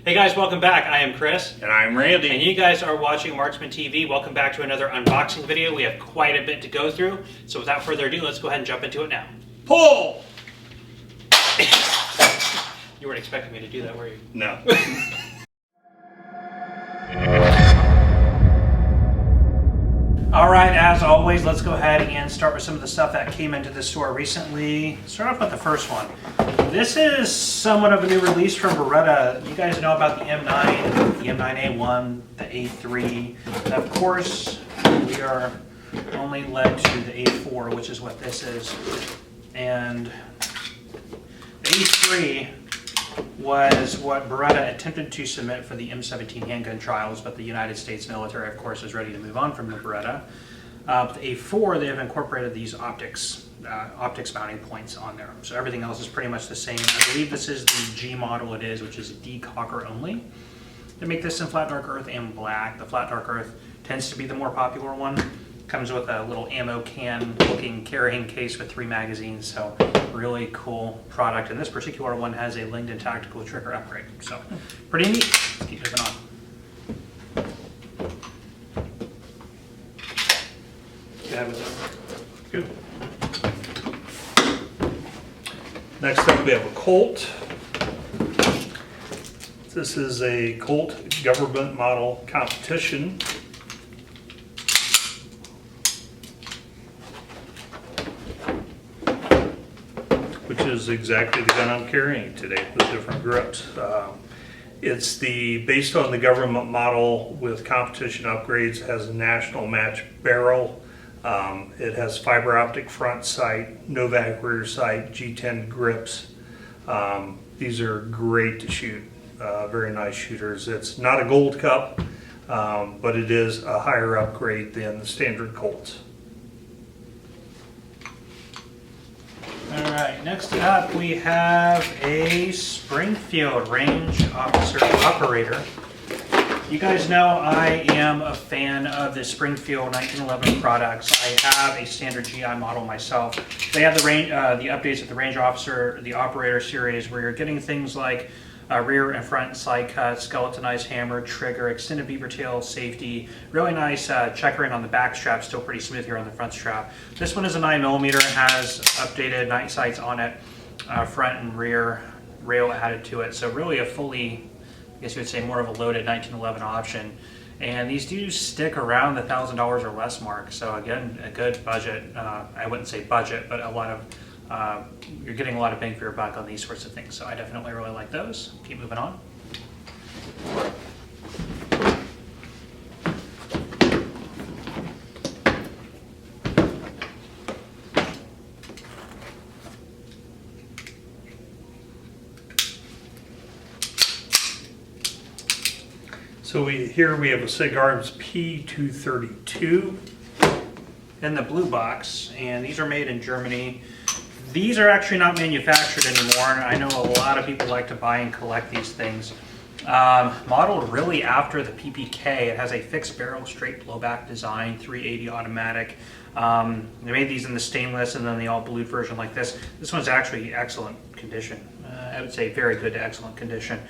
Hey guys, welcome back. I am Chris. And I'm Randy. And you guys are watching Marksman TV. Welcome back to another unboxing video. We have quite a bit to go through. So without further ado, let's go ahead and jump into it now. Pull! You weren't expecting me to do that, were you? No. Alright, as always, let's go ahead and start with some of the stuff that came into the store recently. Start off with the first one. This is somewhat of a new release from Beretta. You guys know about the M9, the M9A1, the A3. And of course, we are only led to the A4, which is what this is. And the A3 was what Beretta attempted to submit for the M17 handgun trials, but the United States military, of course, is ready to move on from the Beretta. The A4, they have incorporated these optics mounting points on there. So everything else is pretty much the same. I believe this is the G model it is, which is a decocker only. They make this in flat dark earth and black. The flat dark earth tends to be the more popular one. Comes with a little ammo can looking carrying case with 3 magazines, so really cool product. And this particular one has a Langdon tactical trigger upgrade, so pretty neat. Let's keep moving on. Go ahead with Good. Next up we have a Colt. This is a Colt government model competition. Which is exactly the gun I'm carrying today with different grips. It's based on the government model with competition upgrades. It has a national match barrel. It has fiber optic front sight, Novak rear sight, G10 grips. These are great to shoot, very nice shooters. It's not a gold cup, but it is a higher upgrade than the standard Colts. Alright, next up we have a Springfield range officer operator. You guys know I am a fan of the Springfield 1911 products. I have a standard GI model myself. They have the updates of the range officer, the operator series, where you're getting things like rear and front side cuts, skeletonized hammer, trigger, extended beaver tail, safety, really nice checkering on the back strap, still pretty smooth here on the front strap. This one is a 9mm, has updated night sights on it, front and rear rail added to it, so really a fully, I guess you would say more of a loaded 1911 option. And these do stick around the $1,000 or less mark, so again, a good budget, I wouldn't say budget, but a lot of you're getting a lot of bang for your buck on these sorts of things, so I definitely really like those. Keep moving on. So here we have a SIG Arms P232 in the blue box, and these are made in Germany. These are actually not manufactured anymore, and I know a lot of people like to buy and collect these things. Modeled really after the PPK, it has a fixed barrel, straight blowback design, 380 automatic. They made these in the stainless and then the all blued version like this. This one's actually excellent condition. I would say very good to excellent condition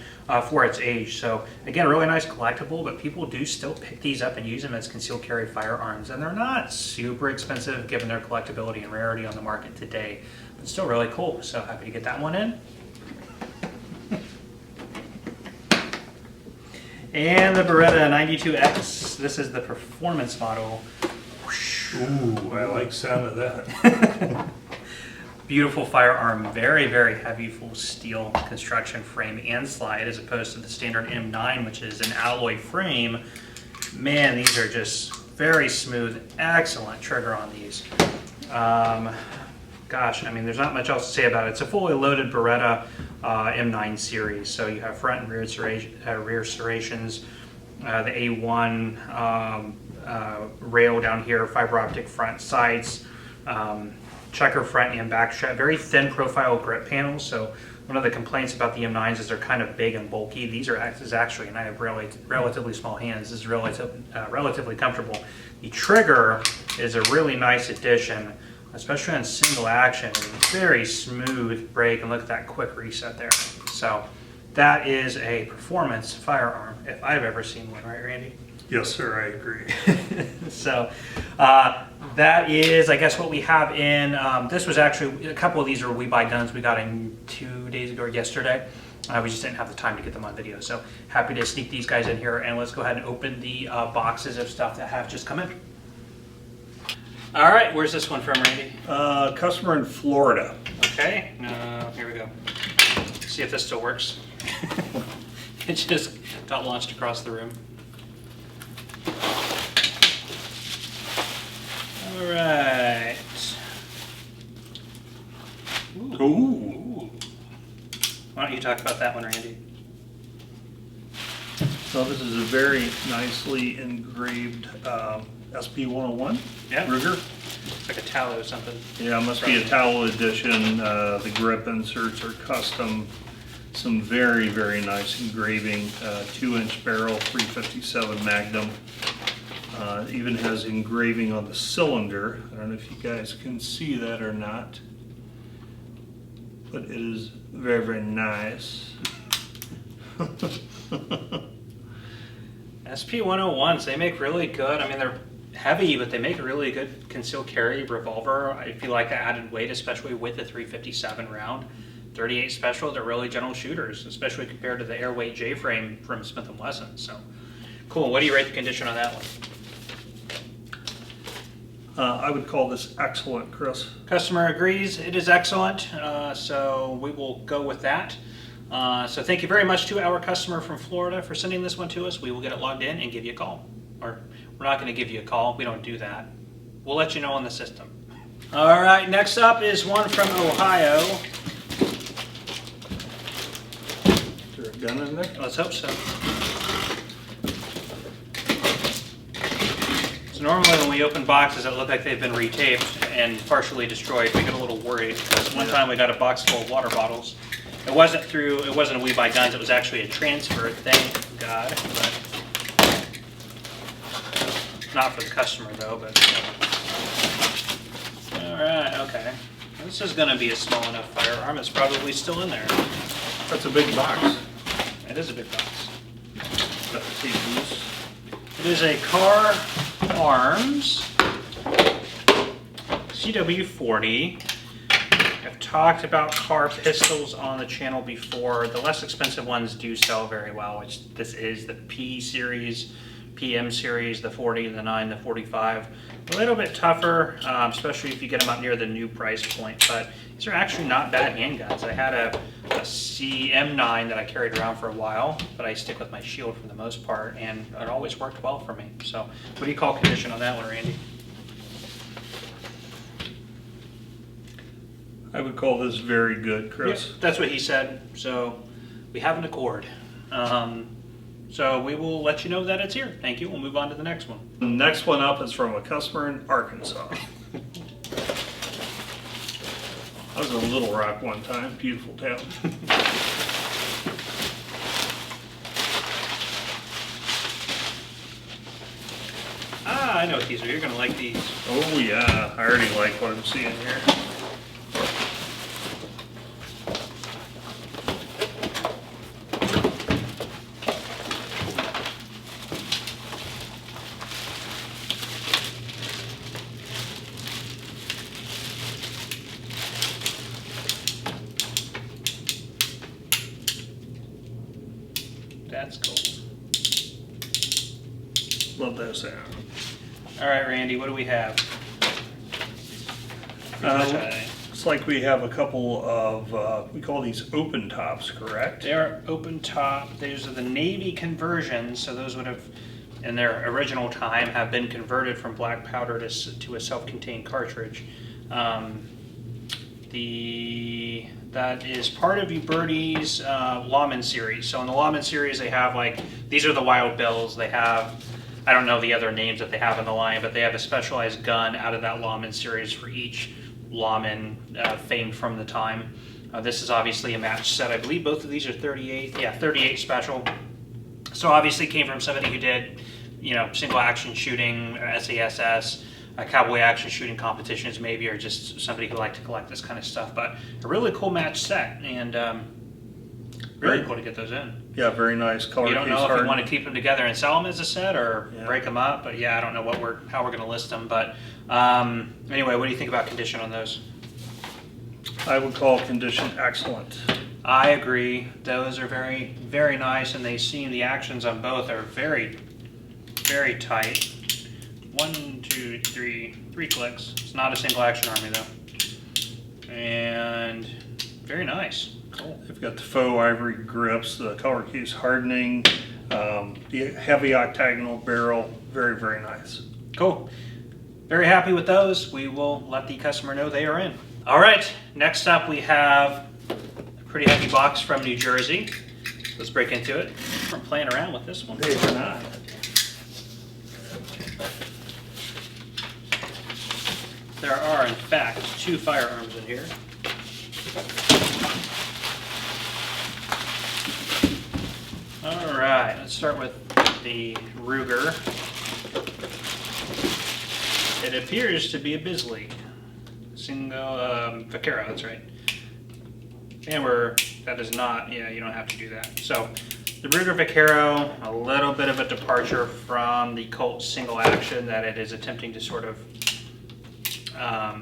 for its age. So again, really nice collectible, but people do still pick these up and use them as concealed carry firearms, and they're not super expensive given their collectability and rarity on the market today, but still really cool. So happy to get that one in. And the Beretta 92X. This is the performance model. Ooh, I like the sound of that. Beautiful firearm, very, very heavy full steel construction frame and slide, as opposed to the standard M9, which is an alloy frame. Man, these are just very smooth, excellent trigger on these. Gosh, I mean, there's not much else to say about it. It's a fully loaded Beretta M9 series, so you have front and rear serrations, the A1 rail down here, fiber optic front sights, checker front and back strap, very thin profile grip panels. So one of the complaints about the M9s is they're kind of big and bulky. These are actually, and I have relatively small hands, this is relatively comfortable. The trigger is a really nice addition, especially on single action. Very smooth break, and look at that quick reset there. So That is a performance firearm, if I've ever seen one, right, Randy? Yes, sir, I agree. So that is, I guess, what we have in. This was actually, a couple of these are We Buy Guns we got in 2 days ago or yesterday. We just didn't have the time to get them on video. So happy to sneak these guys in here, and let's go ahead and open the boxes of stuff that have just come in. All right, where's this one from, Randy? Customer in Florida. Okay, here we go. See if this still works. It just got launched across the room. All right. Ooh. Why don't you talk about that one, Randy? So this is a very nicely engraved SP-101 Yeah. Ruger. Like a tallow or something. Yeah, it must be a towel edition. The grip inserts are custom. Some very, very nice engraving. 2-inch barrel, 357 Magnum. Even has engraving on the cylinder. I don't know if you guys can see that or not, but it is very, very nice. SP-101s, they make really good. I mean, they're heavy, but they make a really good concealed carry revolver. I feel like the added weight, especially with the 357 round. 38 special, they're really gentle shooters, especially compared to the Airweight J-frame from Smith & Wesson. So, cool. What do you rate the condition on that one? I would call this excellent, Chris. Customer agrees it is excellent, so we will go with that. So thank you very much to our customer from Florida for sending this one to us. We will get it logged in and give you a call. Or we're not going to give you a call. We don't do that. We'll let you know on the system. All right, next up is one from Ohio. Is there a gun in there? Let's hope so. So normally when we open boxes that look like they've been retaped and partially destroyed, we get a little worried because one time we got a box full of water bottles. It wasn't a We Buy Guns, it was actually a transfer, thank God, but not for the customer though, but. All right, okay. This is gonna be a small enough firearm, it's probably still in there. That's a big box. It is a big box. Got the tape loose. It is a Car Arms CW40. I've talked about car pistols on the channel before. The less expensive ones do sell very well, which this is the P series, PM series, the 40, the 9, the 45. A little bit tougher, especially if you get them up near the new price point, but these are actually not bad handguns. I had a CM9 that I carried around for a while, but I stick with my shield for the most part, and it always worked well for me. So what do you call condition on that one, Randy? I would call this very good, Chris. Yep, that's what he said. So we have an accord. So we will let you know that it's here. Thank you. We'll move on to the next one. The next one up is from a customer in Arkansas. I was in Little Rock one time, beautiful town. I know what these are. You're going to like these. Oh yeah, I already like what I'm seeing here. That's cool. Love that sound. All right, Randy, what do we have? Looks like we have a couple of, we call these open tops, correct? They are open top. These are the Navy conversions, so those would have, in their original time, have been converted from black powder to a self-contained cartridge. That is part of Uberti's Lawman series. So in the Lawman series, they have these are the Wild Bills. They have, I don't know the other names that they have in the line, but they have a specialized gun out of that Lawman series for each Lawman famed from the time. This is obviously a match set. I believe both of these are 38. Yeah, 38 special. So obviously came from somebody who did, single action shooting, SASS, cowboy action shooting competitions maybe, or just somebody who liked to collect this kind of stuff. But a really cool match set, and Really Very- cool to get those in. Yeah, very nice color You don't case know if we hardened. want to keep them together and sell them as a set or Yeah. break them up, but yeah, I don't know how we're going to list them. But anyway, what do you think about condition on those? I would call condition excellent. I agree. Those are very, very nice, and they seem the actions on both are very, very tight. 1, 2, 3, 3 clicks. It's not a single action army though, and very nice. Cool. They've got the faux ivory grips, the color case hardening, the heavy octagonal barrel. Very, very nice. Cool. Very happy with those. We will let the customer know they are in. All right. Next up, we have a pretty heavy box from New Jersey. Let's break into it. We're playing around with this one. They are not. There are, in fact, 2 firearms in here. All right, let's start with the Ruger. It appears to be a Bisley. Single, Vaquero, that's right. And that is not, yeah, you don't have to do that. So, the Ruger Vaquero, a little bit of a departure from the Colt single action that it is attempting to sort of, I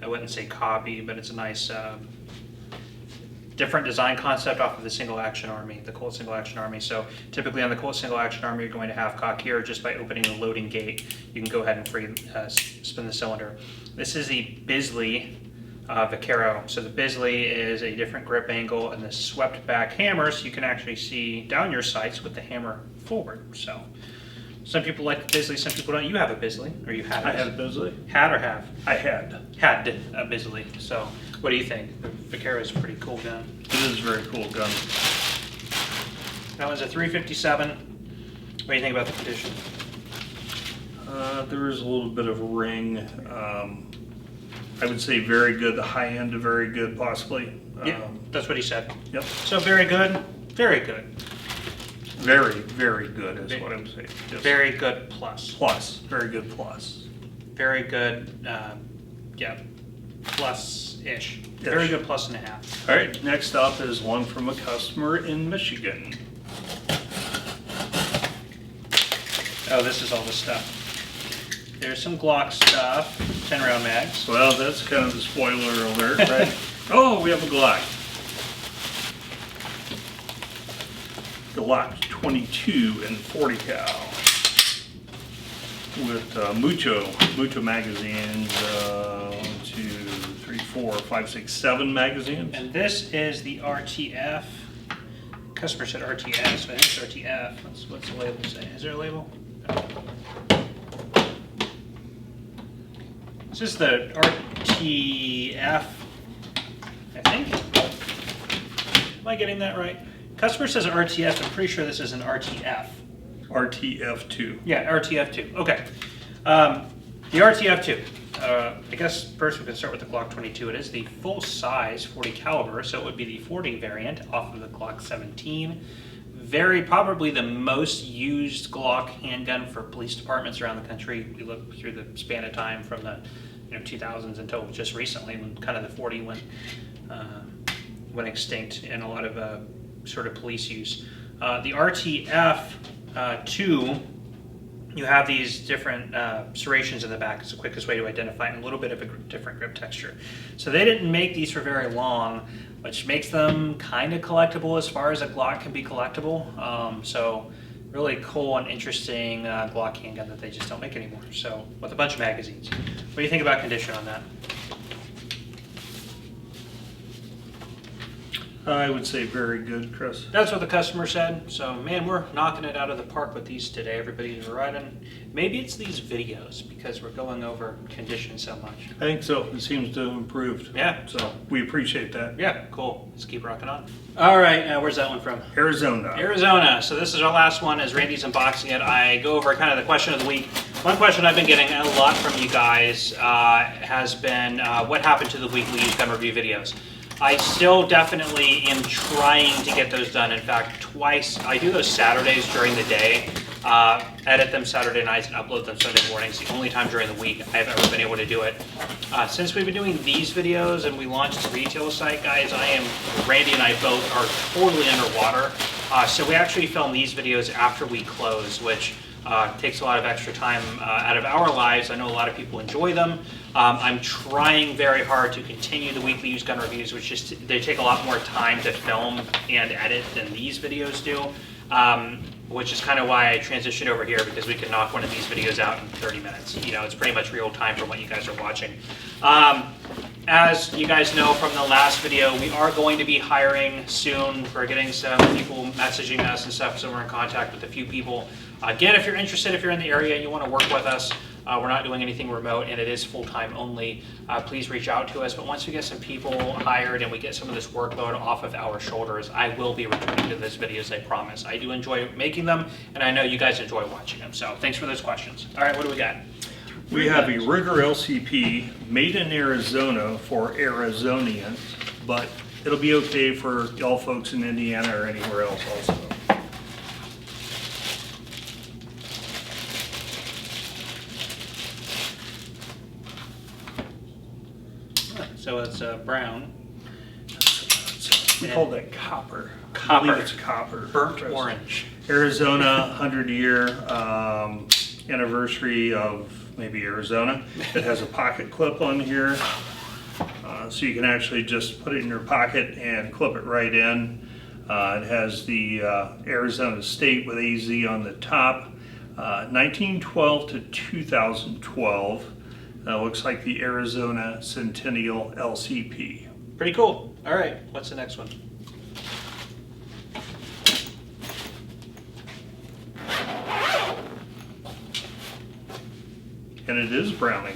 wouldn't say copy, but it's a nice, different design concept off of the single action army, the Colt single action army. So typically on the Colt single action army, you're going to have cock here just by opening the loading gate. You can go ahead and spin the cylinder. This is the Bisley Vaquero. So the Bisley is a different grip angle and the swept back hammer, so you can actually see down your sights with the hammer forward. So some people like the Bisley, some people don't. You have a Bisley, or you had? I had a Bisley. Had or have? I had. Had a Bisley. So what do you think? The Vaquero is a pretty cool gun. It is a very cool gun. That one's a 357. What do you think about the condition? There is a little bit of a ring. I would say very good. The high end of very good, possibly. Yeah, that's what he said. Yep. So very good, very good. Very, very good is what I would say. Yes. Very good plus. Plus. Very good plus. Very good, yeah, plus-ish. Very good plus and a half. All right, next up is one from a customer in Michigan. Oh, this is all the stuff. There's some Glock stuff, 10 round mags. Well, that's kind of the spoiler alert, right? Oh, we have a Glock. Glock 22 and 40 cal with mucho magazines, 1, 2, 3, 4, 5, 6, 7 magazines. And this is the RTF. Customer said RTS, so I think it's RTF. What's the label say? Is there a label? No. This is the RTF, I think. Am I getting that right? Customer says RTF. I'm pretty sure this is an RTF. RTF2. Yeah, RTF2. Okay. The RTF2. I guess first we can start with the Glock 22. It is the full size 40 caliber, so it would be the 40 variant off of the Glock 17. Very probably the most used Glock handgun for police departments around the country. We look through the span of time from the 2000s until just recently when kind of the 40 went extinct in a lot of sort of police use. The RTF2, you have these different serrations in the back. It's the quickest way to identify it, and a little bit of a different grip texture. So they didn't make these for very long, which makes them kind of collectible as far as a Glock can be collectible. So really cool and interesting Glock handgun that they just don't make anymore. So with a bunch of magazines. What do you think about condition on that? I would say very good, Chris. That's what the customer said. So, man, we're knocking it out of the park with these today. Everybody's riding. Maybe it's these videos because we're going over condition so much. I think so. It seems to have improved. Yeah. So we appreciate that. Yeah, cool. Let's keep rocking on. All right, where's that one from? Arizona. Arizona. So this is our last one as Randy's unboxing it. I go over kind of the question of the week. One question I've been getting a lot from you guys has been what happened to the weekly used gun review videos? I still definitely am trying to get those done. In fact, twice. I do those Saturdays during the day. edit them Saturday nights and upload them Sunday mornings. The only time during the week I've ever been able to do it. Since we've been doing these videos and we launched the retail site, guys, Randy and I both are totally underwater. So we actually film these videos after we close, which takes a lot of extra time out of our lives. I know a lot of people enjoy them. I'm trying very hard to continue the weekly used gun reviews, they take a lot more time to film and edit than these videos do. Which is kind of why I transitioned over here, because we can knock one of these videos out in 30 minutes. You know, it's pretty much real time from what you guys are watching. As you guys know from the last video, we are going to be hiring soon. We're getting some people messaging us and stuff, so we're in contact with a few people. Again, if you're interested, if you're in the area and you want to work with us, we're not doing anything remote and it is full-time only. Please reach out to us. But once we get some people hired and we get some of this workload off of our shoulders, I will be returning to those videos, I promise. I do enjoy making them, and I know you guys enjoy watching them. So thanks for those questions. All right, what do we got? We have a Rigger LCP made in Arizona for Arizonians, but it'll be okay for y'all folks in Indiana or anywhere else also. So it's brown. We call that copper. Copper. I believe it's copper. Burnt orange. Arizona 100-year anniversary of maybe Arizona. It has a pocket clip on here, so you can actually just put it in your pocket and clip it right in. It has the Arizona State with AZ on the top, 1912 to 2012. Looks like the Arizona Centennial LCP. Pretty cool. All right, what's the next one? And it is Browning.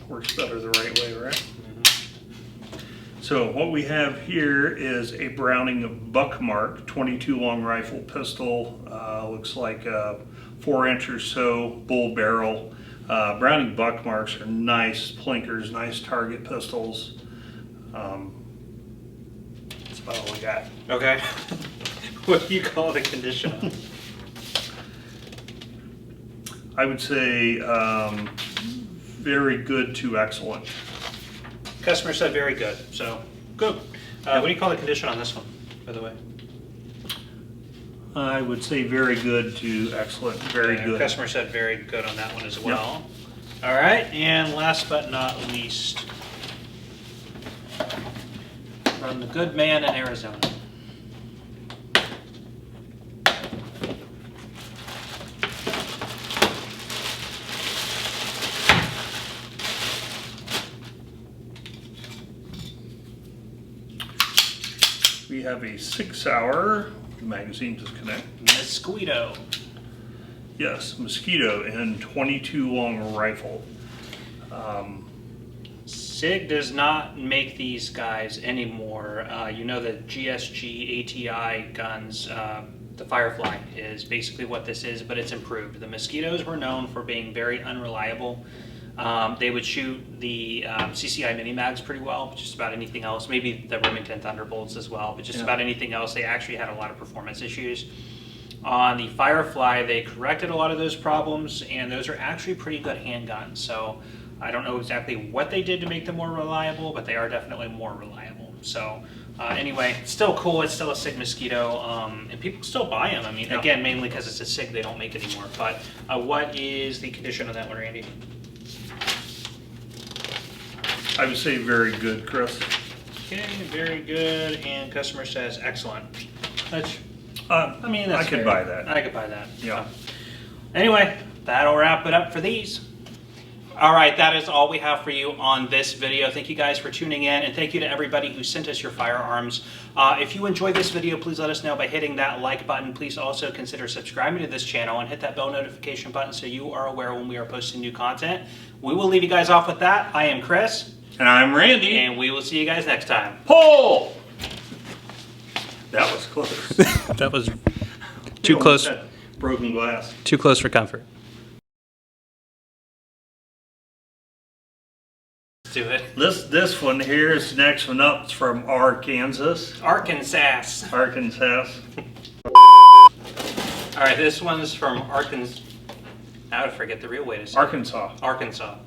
Works better the right way, right? So what we have here is a Browning Buckmark 22 long rifle pistol. Looks like a 4-inch or so bull barrel. Browning Buckmarks are nice plinkers, nice target pistols. That's about all we got. Okay. What do you call the condition on? I would say very good to excellent. Customer said very good, so good. What do you call the condition on this one, by the way? I would say very good to excellent, very good. Customer said very good on that one as well. Yep. All right, and last but not least, from the good man in Arizona. We have a 6-hour magazine disconnect. Mosquito. Yes, Mosquito and 22 long rifle. SIG does not make these guys anymore. You know the GSG ATI guns, the Firefly is basically what this is, but it's improved. The Mosquitoes were known for being very unreliable. They would shoot the CCI mini mags pretty well, but just about anything else, maybe the Remington Thunderbolts as well, but just about anything else, they actually had a lot of performance issues. On the Firefly, they corrected a lot of those problems, and those are actually pretty good handguns. So I don't know exactly what they did to make them more reliable, but they are definitely more reliable. So anyway, it's still cool. It's still a SIG Mosquito, and people still buy them. I mean, again, mainly because it's a SIG, they don't make it anymore. But what is the condition on that one, Randy? I would say very good, Chris. Okay, very good, and customer says excellent. That's, I mean, that's I could fair. buy that. I could buy that. Yeah. So, anyway, that'll wrap it up for these. All right, that is all we have for you on this video. Thank you guys for tuning in, and thank you to everybody who sent us your firearms. If you enjoyed this video, please let us know by hitting that like button. Please also consider subscribing to this channel and hit that bell notification button so you are aware when we are posting new content. We will leave you guys off with that. I am Chris. And I'm Randy. And we will see you guys next time. Pull! That was close. That was too close. Broken glass. Too close for comfort. Let's do it. This one here is the next one up. It's from Arkansas. Arkansas. Arkansas. All right, this one's from Arkansas. Now I forget the real way to say it. Arkansas. Arkansas.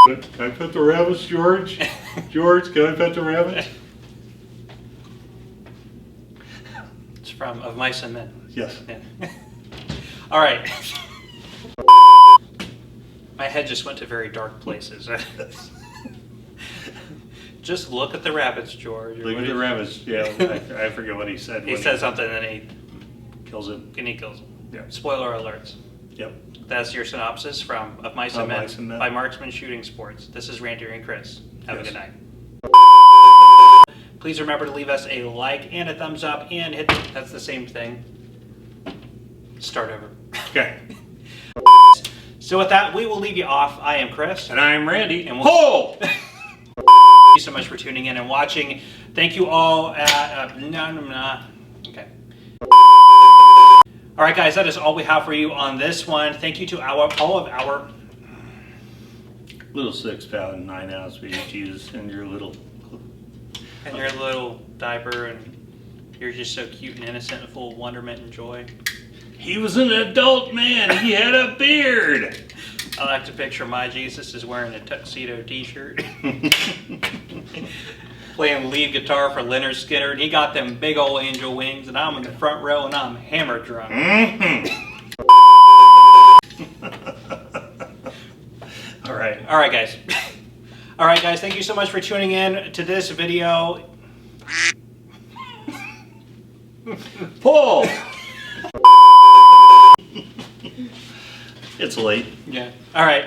Can I pet the rabbits, George? George, can I pet the rabbits? It's from Of Mice and Men. Yes. Yeah. All right. My head just went to very dark places. Just look at the rabbits, George. Look at the rabbits. Yeah, I forget what he said. He said something and he kills him. kills them. Yeah. Spoiler alerts. Yep. That's your synopsis from Of Mice and Of Men Mice and Men. by Marksman Shooting Sports. This is Randy and Chris. Have a Yes. good night. Please remember to leave us a like and a thumbs up and hit, that's the same thing. Start over. Okay. So with that, we will leave you off. I am Chris. And I'm Randy. And we'll- Ho! Thank you so much for tuning in and watching. Thank you all. Okay. All right, guys, that is all we have for you on this one. Thank you to all of our Little 6-pound, 9-ounce BHUs in your little. and your little diaper, and you're just so cute and innocent and full of wonderment and joy. He was an adult man. He had a beard. I like to picture my Jesus is wearing a tuxedo T-shirt, playing lead guitar for Leonard Skinner, and he got them big old angel wings, and I'm in the front row, and I'm hammer drunk. All right. All right, guys. All right, guys. Thank you so much for tuning in to this video. Pull. It's late. Yeah. All right.